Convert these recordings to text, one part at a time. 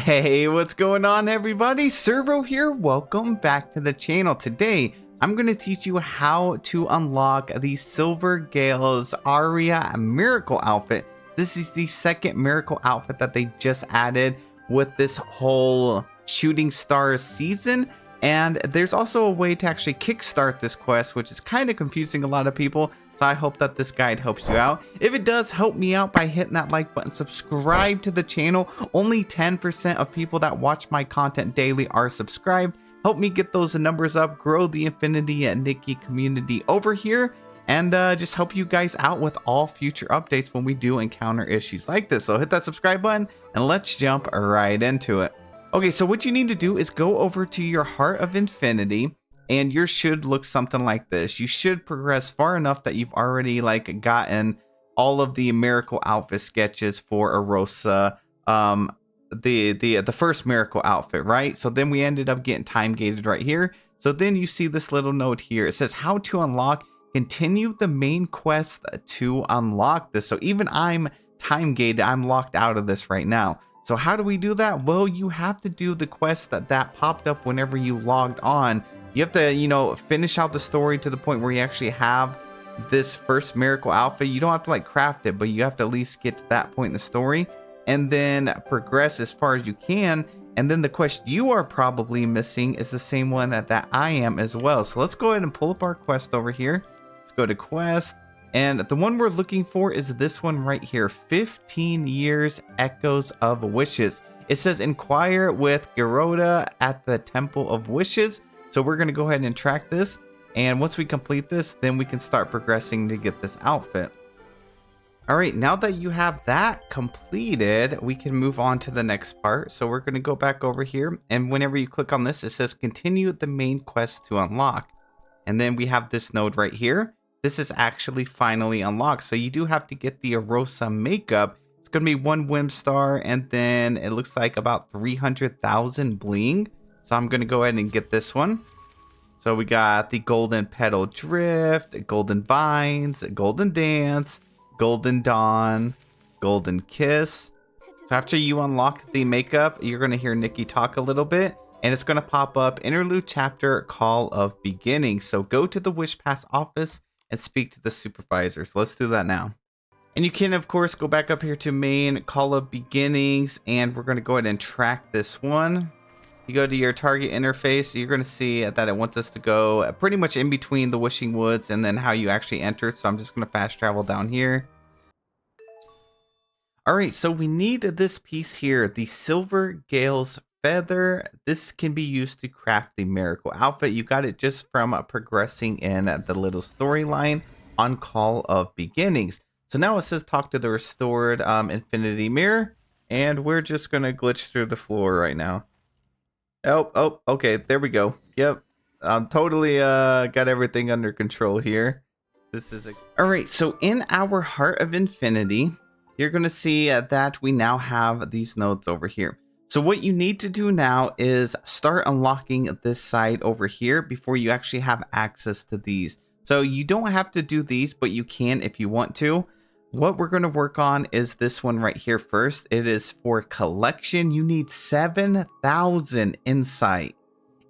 Hey, what's going on everybody? Servo here. Welcome back to the channel. Today, I'm going to teach you how to unlock the Silvergale's Aria miracle outfit. This is the second miracle outfit that they just added with this whole shooting stars season. And there's also a way to actually kickstart this quest, which is kind of confusing a lot of people. So I hope that this guide helps you out. If it does, help me out by hitting that like button, subscribe to the channel. Only 10% of people that watch my content daily are subscribed. Help me get those numbers up, grow the Infinity and Nikki community over here, and just help you guys out with all future updates when we do encounter issues like this. So hit that subscribe button and let's jump right into it. Okay, so what you need to do is go over to your Heart of Infinity. And yours should look something like this. You should progress far enough that you've already gotten all of the miracle outfit sketches for Arosa, the first miracle outfit, right? So then we ended up getting time gated right here. So then you see this little note here. It says how to unlock, continue the main quest to unlock this. So even I'm time gated, I'm locked out of this right now. So how do we do that? Well, you have to do the quest that popped up whenever you logged on. You have to, finish out the story to the point where you actually have this first miracle outfit. You don't have to craft it, but you have to at least get to that point in the story and then progress as far as you can. And then the quest you are probably missing is the same one that I am as well. So let's go ahead and pull up our quest over here. Let's go to quest. And the one we're looking for is this one right here, 15 years echoes of wishes. It says inquire with Garoda at the Temple of Wishes. So we're going to go ahead and track this. And once we complete this, then we can start progressing to get this outfit. All right, now that you have that completed, we can move on to the next part. So we're going to go back over here. And whenever you click on this, it says continue the main quest to unlock. And then we have this node right here. This is actually finally unlocked. So you do have to get the Arosa makeup. It's going to be 1 Whim Star. And then it looks like about 300,000 Bling. So I'm going to go ahead and get this one. So we got the Golden Petal Drift, Golden Vines, Golden Dance, Golden Dawn, Golden Kiss. So after you unlock the makeup, you're going to hear Nikki talk a little bit. And it's going to pop up Interlude Chapter Call of Beginning. So go to the Wish Pass office and speak to the supervisor. So let's do that now. And you can, of course, go back up here to main Call of Beginnings. And we're going to go ahead and track this one. You go to your target interface, you're going to see that it wants us to go pretty much in between the Wishing Woods and then how you actually enter. So I'm just going to fast travel down here. All right, so we need this piece here, the Silvergale's Feather. This can be used to craft the miracle outfit. You got it just from progressing in the little storyline on Call of Beginnings. So now it says talk to the restored Infinity Mirror. And we're just going to glitch through the floor right now. Oh, okay, there we go. Yep, I'm totally got everything under control here. This is all right. So in our Heart of Infinity, you're gonna see that we now have these nodes over here. So what you need to do now is start unlocking this side over here before you actually have access to these. So you don't have to do these, but you can if you want to. What we're going to work on is this one right here first. It is for collection. You need 7,000 insight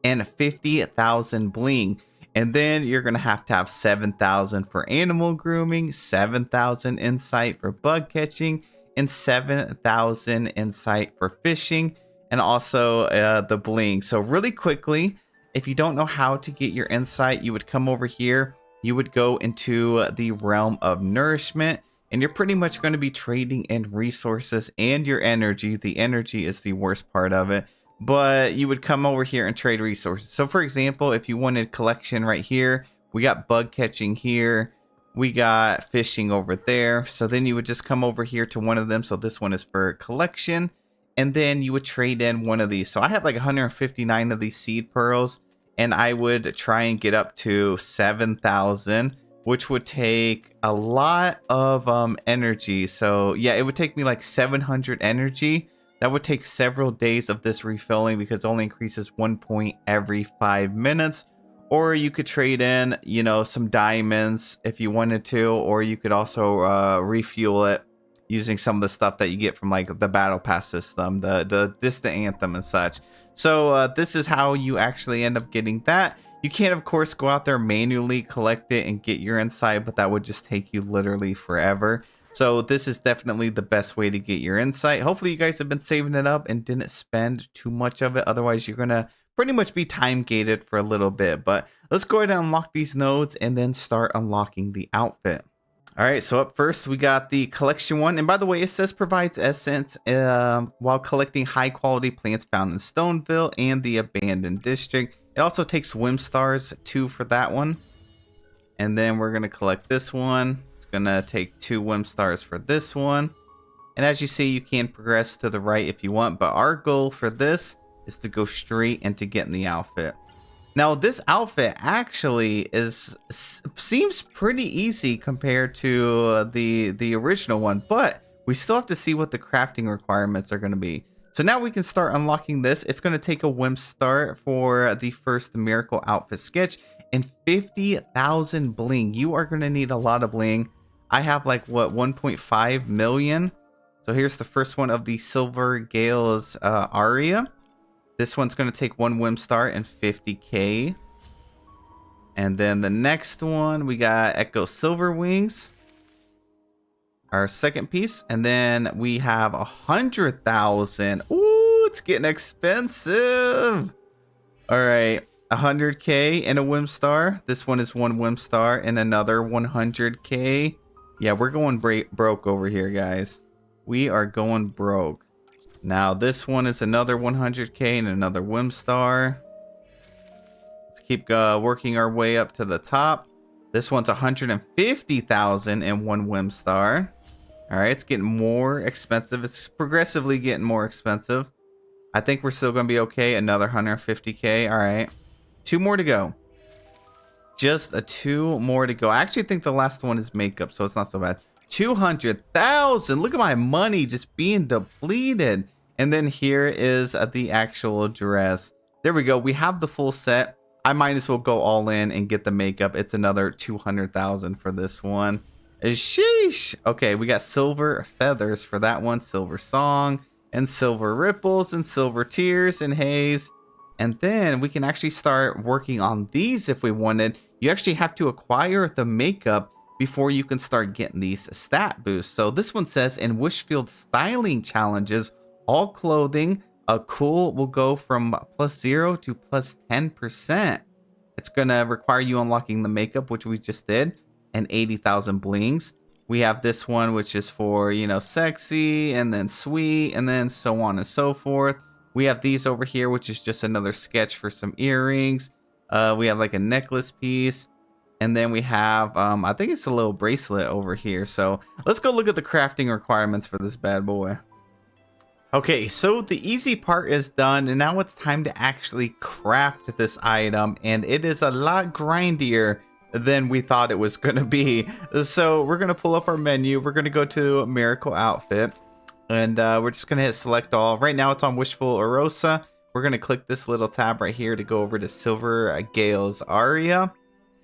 and 50,000 bling. And then you're going to have 7,000 for animal grooming, 7,000 insight for bug catching, and 7,000 insight for fishing, and also the bling. So really quickly, if you don't know how to get your insight, you would come over here. You would go into the realm of nourishment. And you're pretty much going to be trading in resources and your energy. The energy is the worst part of it. But you would come over here and trade resources. So for example, if you wanted collection right here, we got bug catching here. We got fishing over there. So then you would just come over here to one of them. So this one is for collection. And then you would trade in one of these. So I have 159 of these seed pearls. And I would try and get up to 7,000. Which would take a lot of energy. So yeah, it would take me 700 energy. That would take several days of this refilling because it only increases 1 point every 5 minutes. Or you could trade in, some diamonds if you wanted to, or you could also refuel it using some of the stuff that you get from like the battle pass system, the distant anthem and such. So this is how you actually end up getting that. You can of course go out there manually collect it and get your insight, but that would just take you literally forever. So this is definitely the best way to get your insight. Hopefully you guys have been saving it up and didn't spend too much of it. Otherwise you're gonna pretty much be time gated for a little bit. But let's go ahead and unlock these nodes and then start unlocking the outfit. All right, so up first we got the collection one, and by the way, it says provides essence while collecting high quality plants found in Stoneville and the abandoned district. It also takes Whim Stars 2 for that one, and then we're gonna collect this one. It's gonna take 2 Whim Stars for this one, and as you see, you can progress to the right if you want, but our goal for this is to go straight into getting the outfit. Now this outfit actually seems pretty easy compared to the original one, but we still have to see what the crafting requirements are going to be. So now we can start unlocking this. It's going to take a Whim Star for the first miracle outfit sketch and 50,000 bling. You are going to need a lot of bling. I have like what, 1.5 million. So here's the first one of the Silvergale's Aria. This one's going to take 1 Whim Star and 50k. And then the next one, we got Echo Silver Wings, our second piece. And then we have 100,000. Ooh, it's getting expensive. All right, 100k and a Whim Star. This one is 1 Whim Star and another 100k. Yeah, we're going broke over here, guys. We are going broke. Now this one is another 100k and another Whim Star. Let's keep working our way up to the top. This one's 150,000 and 1 Whim Star. All right, it's getting more expensive. It's progressively getting more expensive. I think we're still going to be okay. Another 150k. All right, 2 more to go. Just 2 more to go. I actually think the last one is makeup, so it's not so bad. 200,000. Look at my money just being depleted. And then here is the actual dress. There we go. We have the full set. I might as well go all in and get the makeup. It's another 200,000 for this one. Sheesh. Okay, we got silver feathers for that one, silver song, and silver ripples, and silver tears, and haze. And then we can actually start working on these if we wanted. You actually have to acquire the makeup before you can start getting these stat boosts. So this one says in Wishfield styling challenges, all clothing cool will go from +0 to +10%. It's gonna require you unlocking the makeup, which we just did, and 80,000 blings. We have this one, which is for, you know, sexy, and then sweet, and then so on and so forth. We have these over here, which is just another sketch for some earrings. We have like a necklace piece. And then we have, I think it's a little bracelet over here. So let's go look at the crafting requirements for this bad boy. Okay, so the easy part is done. And now it's time to actually craft this item. And it is a lot grindier than we thought it was going to be. So we're going to pull up our menu. We're going to go to Miracle Outfit. And we're just going to hit select all. Right now it's on Wishful Erosa. We're going to click this little tab right here to go over to Silvergale's Aria.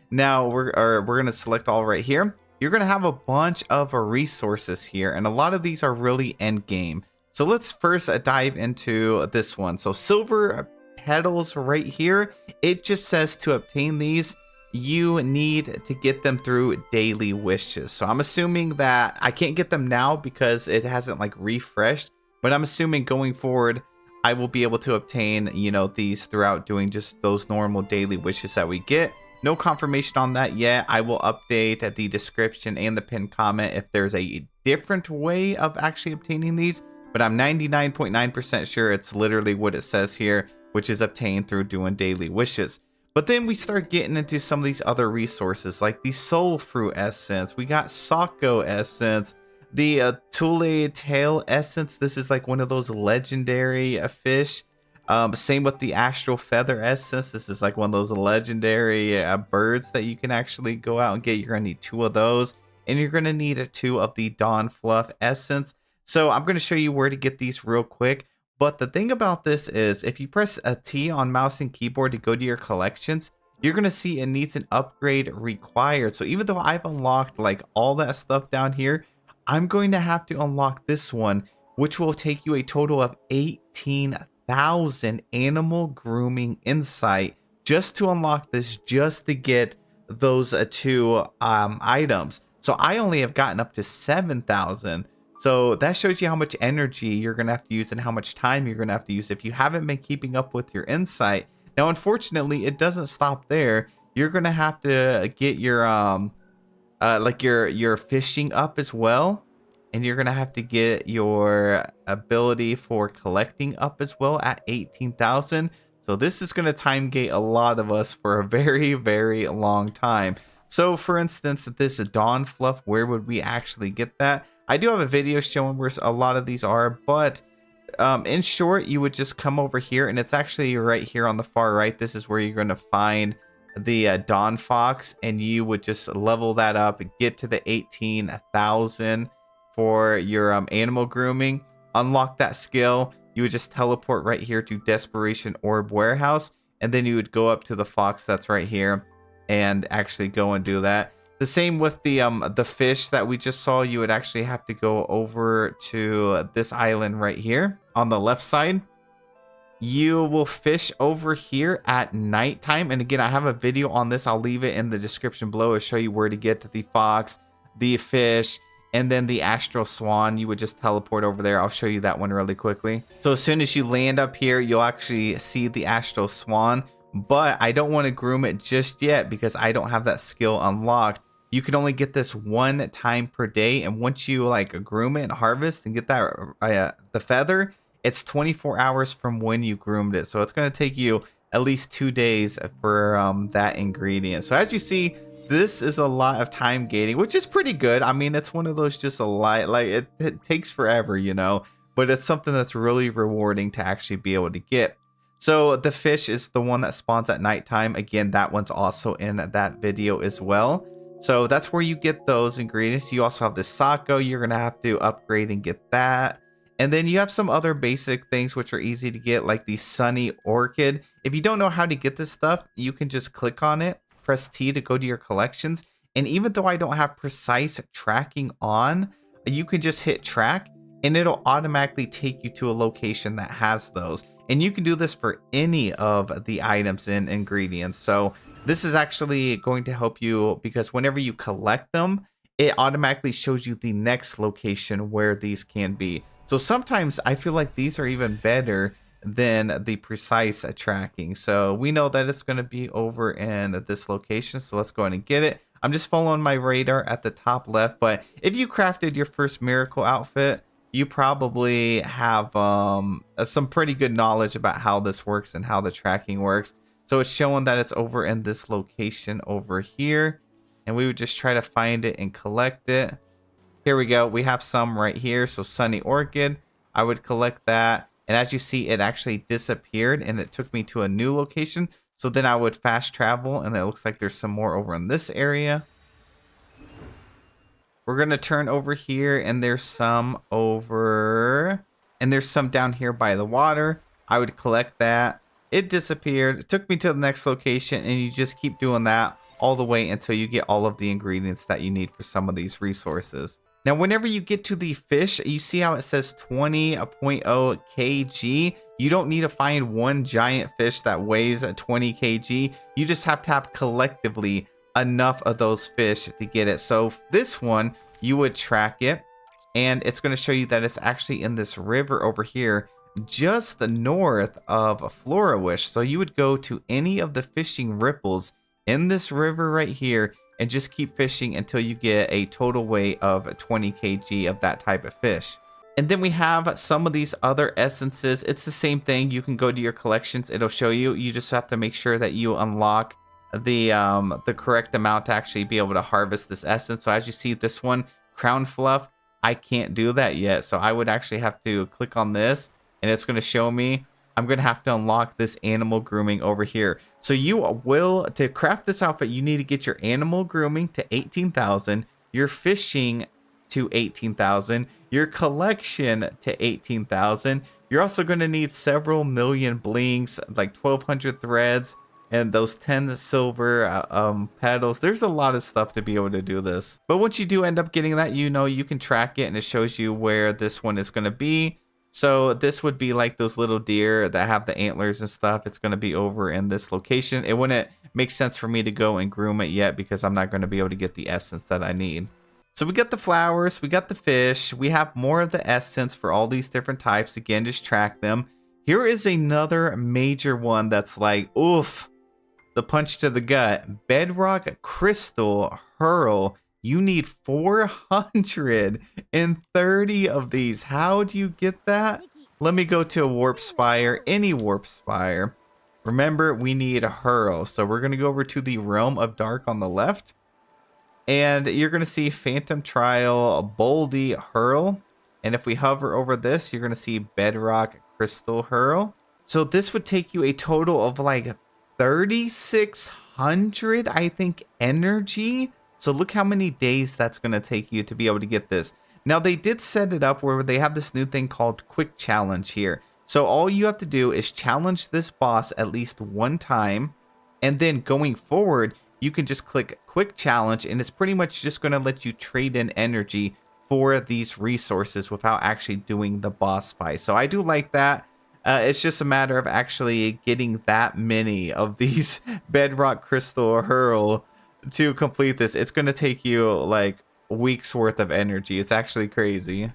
Now we're going to select all right here. You're going to have a bunch of resources here, and a lot of these are really end game. So let's first dive into this one. So Silver Petals right here. It just says to obtain these, you need to get them through daily wishes. So I'm assuming that I can't get them now because it hasn't like refreshed, but I'm assuming going forward, I will be able to obtain, you know, these throughout doing just those normal daily wishes that we get. No confirmation on that yet. I will update at the description and the pinned comment if there's a different way of actually obtaining these, but I'm 99.9% sure it's literally what it says here, which is obtained through doing daily wishes. But then we start getting into some of these other resources like the Soul Fruit Essence. We got Sako Essence, the Pallettetail Essence. This is like one of those legendary fish. Same with the Astral Feather Essence. This is like one of those legendary birds that you can actually go out and get. You're going to need 2 of those. And you're going to need 2 of the Dawn Fluff Essence. So I'm going to show you where to get these real quick. But the thing about this is if you press a T on mouse and keyboard to go to your collections, you're going to see it needs an upgrade required. So even though I've unlocked like all that stuff down here, I'm going to have to unlock this one, which will take you a total of 18,000 animal grooming insight just to unlock this, just to get those two items. So I only have gotten up to 7,000. So that shows you how much energy you're going to have to use and how much time you're going to have to use if you haven't been keeping up with your insight. Now, unfortunately, it doesn't stop there. You're going to have to get your like your fishing up as well, and you're gonna have to get your ability for collecting up as well at 18,000. So this is gonna time gate a lot of us for a very, very long time. So for instance, this Dawn Fluff, where would we actually get that? I do have a video showing where a lot of these are, but in short, you would just come over here, and it's actually right here on the far right. This is where you're gonna find the Dawn Fox, and you would just level that up and get to the 18,000 for your animal grooming. Unlock that skill. You would just teleport right here to Desperation Orb Warehouse, and then you would go up to the fox that's right here and actually go and do that. The same with the fish that we just saw. You would actually have to go over to this island right here on the left side. You will fish over here at nighttime, and again, I have a video on this. I'll leave it in the description below to show you where to get to the fox, the fish, and then the astral swan. You would just teleport over there. I'll show you that one really quickly. So as soon as you land up here, you'll actually see the astral swan, but I don't want to groom it just yet because I don't have that skill unlocked. You can only get this one time per day, and once you like groom it and harvest and get that the feather, it's 24 hours from when you groomed it. So it's going to take you at least 2 days for that ingredient. So as you see, this is a lot of time gating, which is pretty good. I mean, it's one of those just a lot, like it takes forever, you know, but it's something that's really rewarding to actually be able to get. So the fish is the one that spawns at nighttime. Again, that one's also in that video as well. So that's where you get those ingredients. You also have the Sako. You're going to have to upgrade and get that. And then you have some other basic things which are easy to get, like the Sunny Orchid. If you don't know how to get this stuff, you can just click on it, press T to go to your collections. And even though I don't have precise tracking on, you can just hit track and it'll automatically take you to a location that has those. And you can do this for any of the items and ingredients. So this is actually going to help you because whenever you collect them, it automatically shows you the next location where these can be. So sometimes I feel like these are even better than the precise tracking. So we know that it's going to be over in this location. So let's go ahead and get it. I'm just following my radar at the top left. But if you crafted your first miracle outfit, you probably have some pretty good knowledge about how this works and how the tracking works. So it's showing that it's over in this location over here. And we would just try to find it and collect it. Here we go. We have some right here. So Sunny Orchid, I would collect that. And as you see, it actually disappeared and it took me to a new location. So then I would fast travel and it looks like there's some more over in this area. We're going to turn over here and there's some over and there's some down here by the water. I would collect that. It disappeared. It took me to the next location and you just keep doing that all the way until you get all of the ingredients that you need for some of these resources. Now, whenever you get to the fish, you see how it says 20.0 kg. You don't need to find one giant fish that weighs 20 kg. You just have to have collectively enough of those fish to get it. So this one, you would track it and it's going to show you that it's actually in this river over here, just the north of Florawish. So you would go to any of the fishing ripples in this river right here and just keep fishing until you get a total weight of 20 kg of that type of fish. And then we have some of these other essences. It's the same thing. You can go to your collections. It'll show you. You just have to make sure that you unlock the correct amount to actually be able to harvest this essence. So as you see this one, Crown Fluff, I can't do that yet. So I would actually have to click on this and it's going to show me. I'm going to have to unlock this animal grooming over here. So you will, to craft this outfit, you need to get your animal grooming to 18,000, your fishing to 18,000, your collection to 18,000. You're also going to need several million blings, like 1,200 threads, and those 10 silver petals. There's a lot of stuff to be able to do this. But once you do end up getting that, you know, you can track it and it shows you where this one is going to be. So this would be like those little deer that have the antlers and stuff. It's going to be over in this location. It wouldn't make sense for me to go and groom it yet because I'm not going to be able to get the essence that I need. So we got the flowers, we got the fish, we have more of the essence for all these different types. Again, just track them. Here is another major one that's like, oof. The punch to the gut. Bedrock Crystal Hurl. You need 430 of these. How do you get that? Let me go to a warp spire. Any warp spire. Remember, we need a Hurl. So we're going to go over to the Realm of Dark on the left. And you're going to see Phantom Trial Boldy Hurl. And if we hover over this, you're going to see Bedrock Crystal Hurl. So this would take you a total of like 3,600, I think, energy. So look how many days that's going to take you to be able to get this. Now, they did set it up where they have this new thing called Quick Challenge here. So all you have to do is challenge this boss at least one time. And then going forward, you can just click Quick Challenge. And it's pretty much just going to let you trade in energy for these resources without actually doing the boss fight. So I do like that. It's just a matter of actually getting that many of these Bedrock Crystal Hurl to complete this. It's going to take you like weeks worth of energy. It's actually crazy.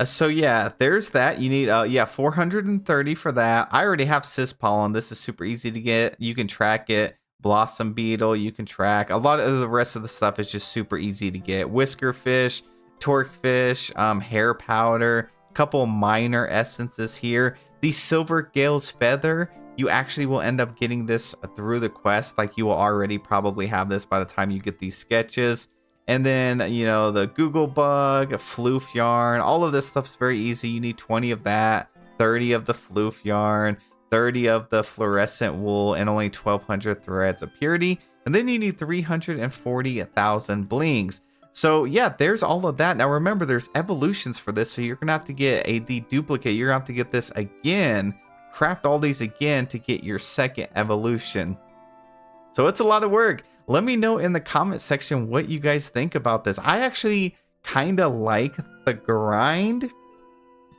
So yeah, there's that. You need 430 for that. I already have Cis Pollen. This is super easy to get. You can track it. Blossom Beetle, you can track. A lot of the rest of the stuff is just super easy to get. Whisker Fish, Torque Fish, Hair Powder, couple minor essences here. The Silvergale's Feather, you actually will end up getting this through the quest. Like, you will already probably have this by the time you get these sketches. And then, you know, the Google Bug, Floof Yarn, all of this stuff's very easy. You need 20 of that, 30 of the Floof Yarn, 30 of the Fluorescent Wool, and only 1,200 threads of purity. And then you need 340,000 blings. So yeah, there's all of that. Now remember, there's evolutions for this, so you're gonna have to get the duplicate. You're gonna have to get this again, craft all these again to get your second evolution. So it's a lot of work. Let me know in the comment section what you guys think about this. I actually kind of like the grind.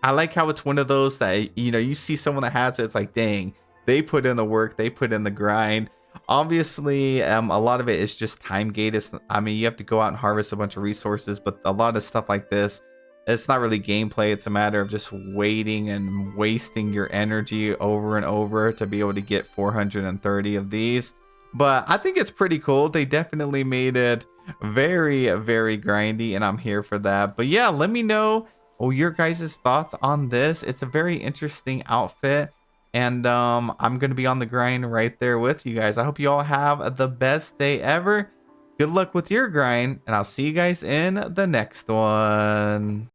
I like how it's one of those that, you know, you see someone that has it, it's like, dang, they put in the work, they put in the grind. Obviously, a lot of it is just time gated. I mean, you have to go out and harvest a bunch of resources, but a lot of stuff like this, it's not really gameplay. It's a matter of just waiting and wasting your energy over and over to be able to get 430 of these. But I think it's pretty cool. They definitely made it very, very grindy, and I'm here for that. But yeah, let me know your guys' thoughts on this. It's a very interesting outfit. And I'm going to be on the grind right there with you guys. I hope you all have the best day ever. Good luck with your grind, and I'll see you guys in the next one.